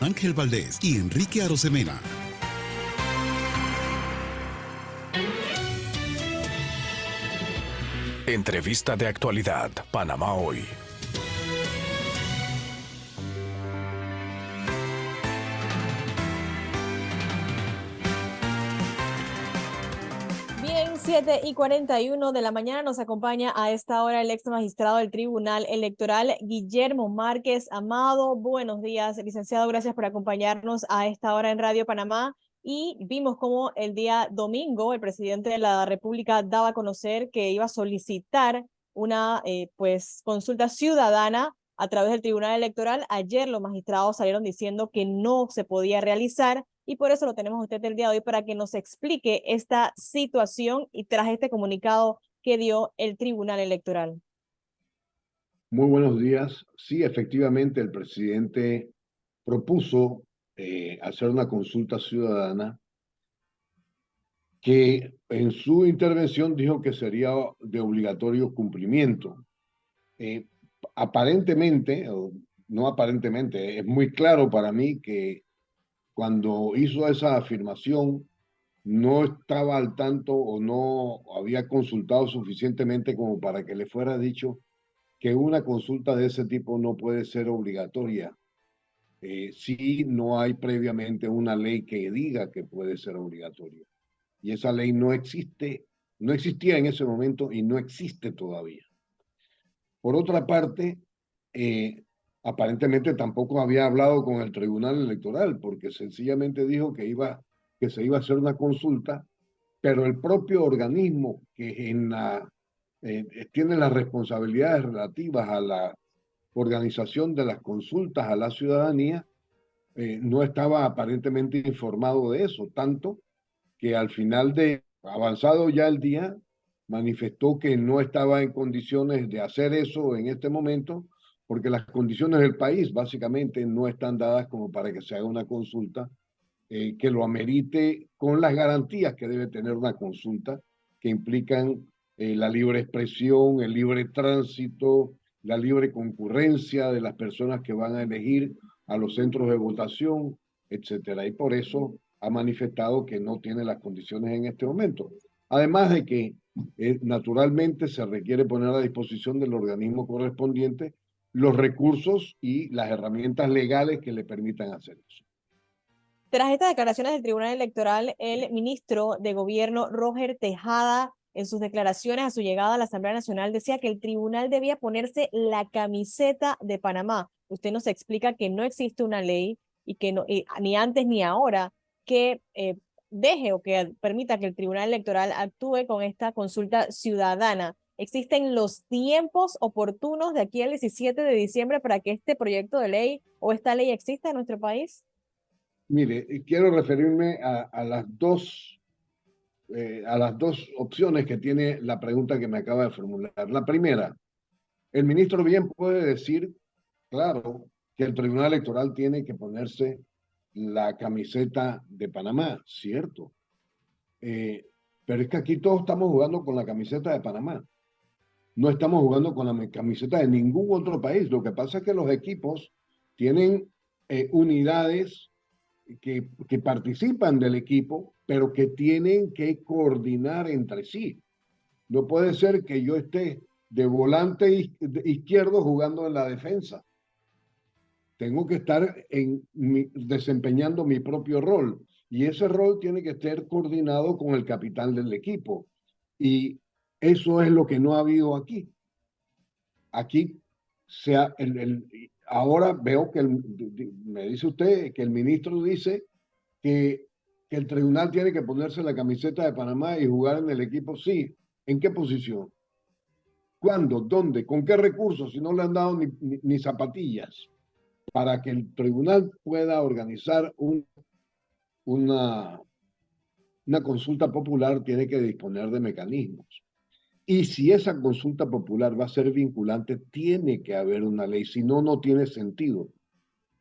Ángel Valdés y Enrique Arosemena. Entrevista de actualidad, Panamá Hoy. Bien, 7:41 de la mañana nos acompaña a esta hora el ex magistrado del Tribunal Electoral, Guillermo Márquez Amado. Buenos días, licenciado, gracias por acompañarnos a esta hora en Radio Panamá. Y vimos cómo el día domingo el presidente de la República daba a conocer que iba a solicitar una consulta ciudadana a través del Tribunal Electoral. Ayer los magistrados salieron diciendo que no se podía realizar y por eso lo tenemos a usted el día de hoy para que nos explique esta situación y tras este comunicado que dio el Tribunal Electoral. Muy buenos días. Sí, efectivamente, el presidente propuso hacer una consulta ciudadana que en su intervención dijo que sería de obligatorio cumplimiento. Aparentemente, o no aparentemente, es muy claro para mí que cuando hizo esa afirmación no estaba al tanto o no había consultado suficientemente como para que le fuera dicho que una consulta de ese tipo no puede ser obligatoria si no hay previamente una ley que diga que puede ser obligatoria. Y esa ley no existe, no existía en ese momento y no existe todavía. Por otra parte, aparentemente tampoco había hablado con el Tribunal Electoral porque sencillamente dijo que se iba a hacer una consulta, pero el propio organismo que tiene las responsabilidades relativas a la organización de las consultas a la ciudadanía, no estaba aparentemente informado de eso, tanto que al final de avanzado ya el día, manifestó que no estaba en condiciones de hacer eso en este momento, porque las condiciones del país básicamente no están dadas como para que se haga una consulta que lo amerite con las garantías que debe tener una consulta, que implican la libre expresión, el libre tránsito, la libre concurrencia de las personas que van a elegir a los centros de votación, etcétera. Y por eso ha manifestado que no tiene las condiciones en este momento. Además de que naturalmente se requiere poner a disposición del organismo correspondiente los recursos y las herramientas legales que le permitan hacer eso. Tras estas declaraciones del Tribunal Electoral, el ministro de Gobierno, Roger Tejada, en sus declaraciones a su llegada a la Asamblea Nacional, decía que el tribunal debía ponerse la camiseta de Panamá. Usted nos explica que no existe una ley y que no, ni antes ni ahora, que deje o que permita que el Tribunal Electoral actúe con esta consulta ciudadana. ¿Existen los tiempos oportunos de aquí al 17 de diciembre para que este proyecto de ley o esta ley exista en nuestro país? Mire, quiero referirme a las dos opciones que tiene la pregunta que me acaba de formular. La primera, el ministro bien puede decir, claro, que el Tribunal Electoral tiene que ponerse la camiseta de Panamá, cierto. Pero es que aquí todos estamos jugando con la camiseta de Panamá. No estamos jugando con la camiseta de ningún otro país. Lo que pasa es que los equipos tienen unidades que participan del equipo, pero que tienen que coordinar entre sí. No puede ser que yo esté de volante izquierdo jugando en la defensa. Tengo que estar desempeñando mi propio rol y ese rol tiene que estar coordinado con el capitán del equipo. Y eso es lo que no ha habido aquí. Aquí ahora veo que me dice usted que el ministro dice que el tribunal tiene que ponerse la camiseta de Panamá y jugar en el equipo. Sí, ¿en qué posición? ¿Cuándo? ¿Dónde? ¿Con qué recursos? Si no le han dado ni zapatillas para que el tribunal pueda organizar una, una consulta popular, tiene que disponer de mecanismos. Y si esa consulta popular va a ser vinculante, tiene que haber una ley, si no, no tiene sentido.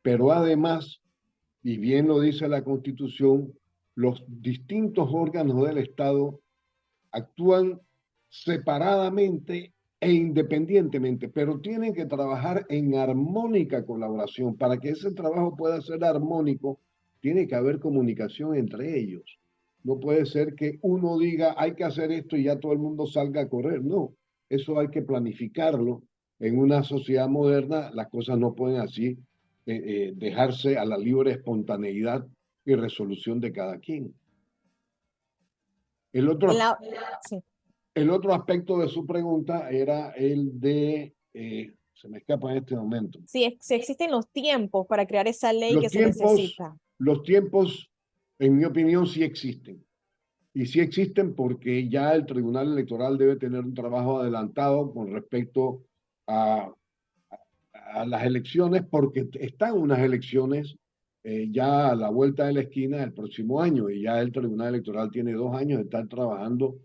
Pero además, y bien lo dice la Constitución, los distintos órganos del Estado actúan separadamente e independientemente, pero tienen que trabajar en armónica colaboración. Para que ese trabajo pueda ser armónico, tiene que haber comunicación entre ellos. No puede ser que uno diga hay que hacer esto y ya todo el mundo salga a correr. No, eso hay que planificarlo. En una sociedad moderna las cosas no pueden así dejarse a la libre espontaneidad y resolución de cada quien. El otro, Sí. el otro aspecto de su pregunta era el de, se me escapa en este momento. Si existen los tiempos para crear esa ley que Los se tiempos, necesita. los tiempos, en mi opinión, sí existen. Y sí existen porque ya el Tribunal Electoral debe tener un trabajo adelantado con respecto a, a las elecciones, porque están unas elecciones ya a la vuelta de la esquina el próximo año y ya el Tribunal Electoral tiene 2 años de estar trabajando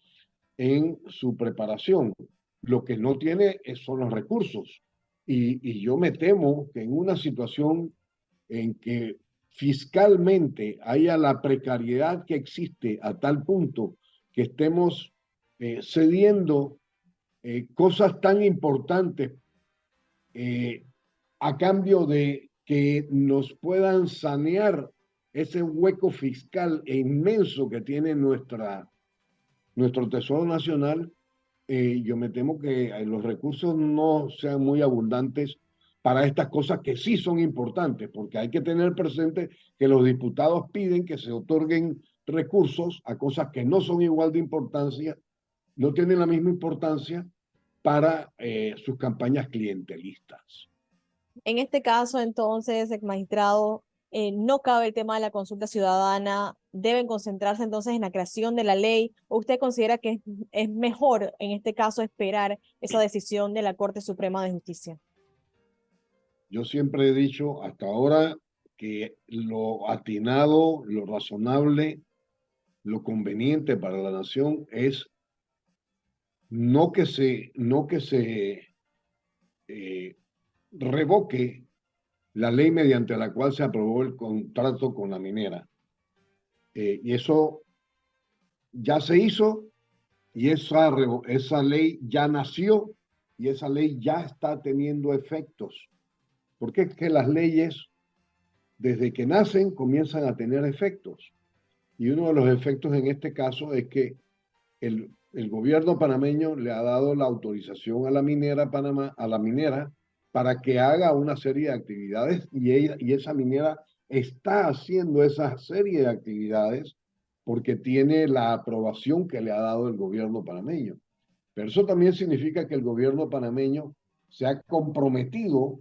en su preparación. Lo que no tiene son los recursos. Y yo me temo que en una situación en que fiscalmente haya la precariedad que existe a tal punto que estemos cediendo cosas tan importantes eh, a cambio de que nos puedan sanear ese hueco fiscal inmenso que tiene nuestro Tesoro Nacional, yo me temo que los recursos no sean muy abundantes para estas cosas que sí son importantes, porque hay que tener presente que los diputados piden que se otorguen recursos a cosas que no son igual de importancia, no tienen la misma importancia para sus campañas clientelistas. En este caso, entonces, el magistrado, no cabe el tema de la consulta ciudadana, deben concentrarse entonces en la creación de la ley. ¿O usted considera que es mejor en este caso esperar esa decisión de la Corte Suprema de Justicia? Yo siempre he dicho hasta ahora que lo atinado, lo razonable, lo conveniente para la nación es no que se eh, revoque la ley mediante la cual se aprobó el contrato con la minera. Y eso ya se hizo y esa ley ya nació y esa ley ya está teniendo efectos. Porque es que las leyes, desde que nacen, comienzan a tener efectos. Y uno de los efectos en este caso es que el gobierno panameño le ha dado la autorización a la minera para que haga una serie de actividades y esa minera está haciendo esa serie de actividades porque tiene la aprobación que le ha dado el gobierno panameño. Pero eso también significa que el gobierno panameño se ha comprometido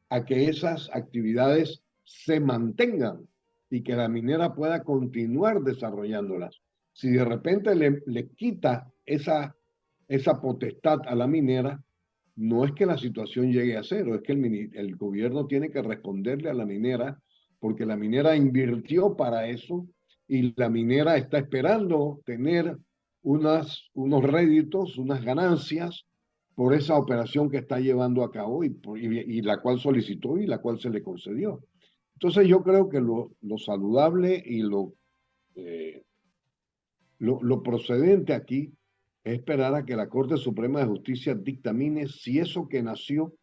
a que esas actividades se mantengan y que la minera pueda continuar desarrollándolas. Si de repente le quita esa potestad a la minera, no es que la situación llegue a cero, es que el gobierno tiene que responderle a la minera porque la minera invirtió para eso y la minera está esperando tener unos réditos, unas ganancias por esa operación que está llevando a cabo y la cual solicitó y la cual se le concedió. Entonces yo creo que lo saludable y eh, lo procedente aquí es esperar a que la Corte Suprema de Justicia dictamine si eso que nació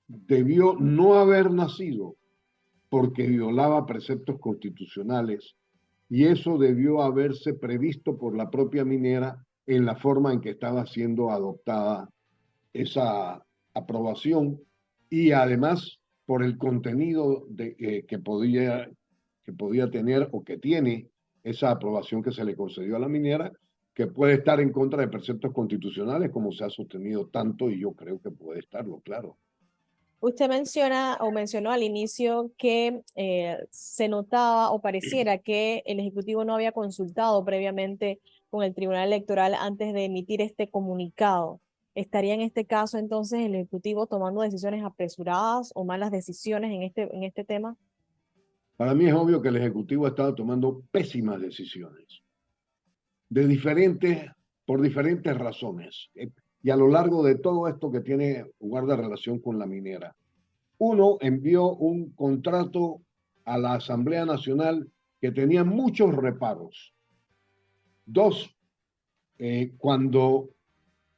debió no haber nacido porque violaba preceptos constitucionales y eso debió haberse previsto por la propia minera en la forma en que estaba siendo adoptada esa aprobación y además por el contenido que podía tener o que tiene esa aprobación que se le concedió a la minera, que puede estar en contra de preceptos constitucionales como se ha sostenido tanto y yo creo que puede estarlo, claro. Usted menciona o mencionó al inicio que se notaba o pareciera que el Ejecutivo no había consultado previamente con el Tribunal Electoral antes de emitir este comunicado. ¿Estaría en este caso entonces el Ejecutivo tomando decisiones apresuradas o malas decisiones en este tema? Para mí es obvio que el Ejecutivo ha estado tomando pésimas decisiones por diferentes razones. Y a lo largo de todo esto que guarda relación con la minera. Uno, envió un contrato a la Asamblea Nacional que tenía muchos reparos. Dos, cuando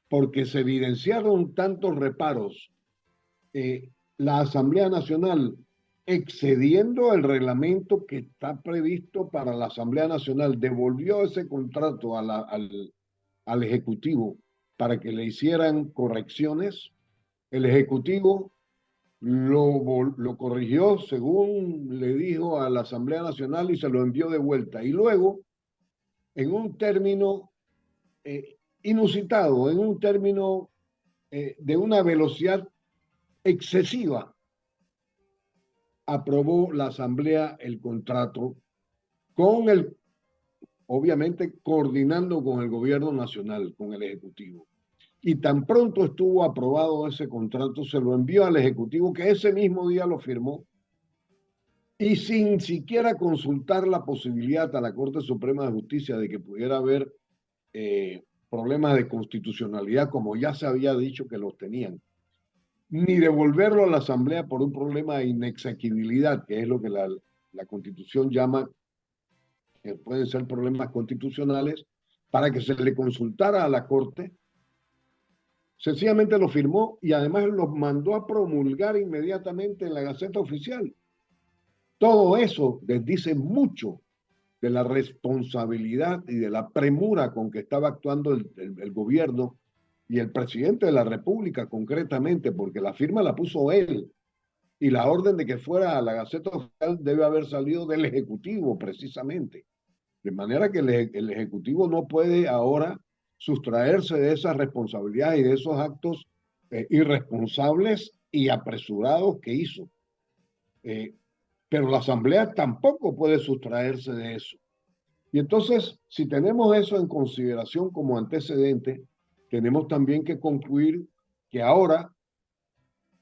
porque se evidenciaron tantos reparos, la Asamblea Nacional, excediendo el reglamento que está previsto para la Asamblea Nacional, devolvió ese contrato al Ejecutivo para que le hicieran correcciones. El Ejecutivo lo corrigió según le dijo a la Asamblea Nacional y se lo envió de vuelta. Y luego, en un término inusitado, en un término de una velocidad excesiva, aprobó la Asamblea el contrato con obviamente coordinando con el gobierno nacional, con el Ejecutivo. Y tan pronto estuvo aprobado ese contrato, se lo envió al Ejecutivo, que ese mismo día lo firmó, y sin siquiera consultar la posibilidad a la Corte Suprema de Justicia de que pudiera haber problemas de constitucionalidad, como ya se había dicho que los tenían, ni devolverlo a la Asamblea por un problema de inexequibilidad, que es lo que la Constitución llama, que pueden ser problemas constitucionales, para que se le consultara a la Corte. Sencillamente lo firmó y además lo mandó a promulgar inmediatamente en la Gaceta Oficial. Todo eso les dice mucho de la responsabilidad y de la premura con que estaba actuando el gobierno y el presidente de la República concretamente, porque la firma la puso él y la orden de que fuera a la Gaceta Oficial debe haber salido del Ejecutivo precisamente. De manera que el Ejecutivo no puede ahora sustraerse de esas responsabilidades y de esos actos irresponsables y apresurados que hizo. Pero la Asamblea tampoco puede sustraerse de eso. Y entonces, si tenemos eso en consideración como antecedente, tenemos también que concluir que ahora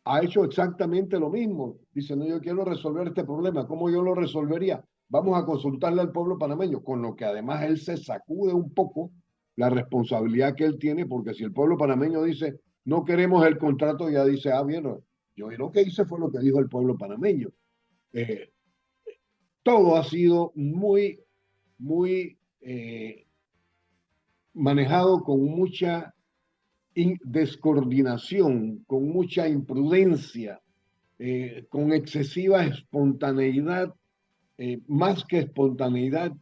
ha hecho exactamente lo mismo. Dice, no, yo quiero resolver este problema. ¿Cómo yo lo resolvería? Vamos a consultarle al pueblo panameño, con lo que además él se sacude un poco la responsabilidad que él tiene, porque si el pueblo panameño dice, no queremos el contrato, ya dice, ah, bien, yo lo que hice fue lo que dijo el pueblo panameño. Todo ha sido muy manejado con mucha descoordinación, con mucha imprudencia, con excesiva espontaneidad, más que espontaneidad,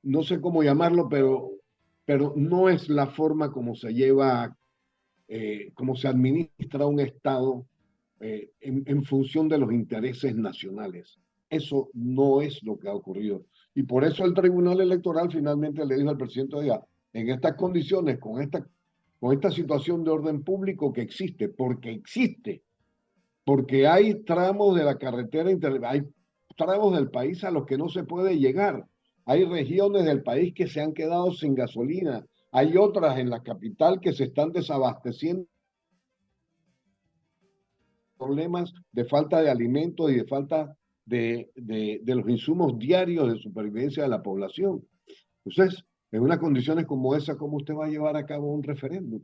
no sé cómo llamarlo, pero no es la forma como se lleva, como se administra un Estado en función de los intereses nacionales. Eso no es lo que ha ocurrido. Y por eso el Tribunal Electoral finalmente le dijo al presidente, oiga, en estas condiciones, con esta situación de orden público que existe, porque hay tramos de la carretera, hay tramos del país a los que no se puede llegar. Hay regiones del país que se han quedado sin gasolina. Hay otras en la capital que se están desabasteciendo. Problemas de falta de alimentos y de falta de los insumos diarios de supervivencia de la población. Entonces, en unas condiciones como esa, ¿cómo usted va a llevar a cabo un referéndum?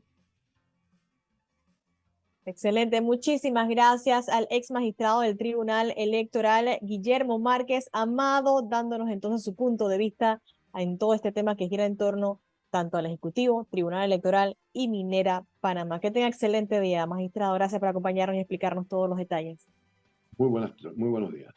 Excelente, muchísimas gracias al ex magistrado del Tribunal Electoral, Guillermo Márquez Amado, dándonos entonces su punto de vista en todo este tema que gira en torno tanto al Ejecutivo, Tribunal Electoral y Minera Panamá. Que tenga excelente día, magistrado. Gracias por acompañarnos y explicarnos todos los detalles. Muy buenos días.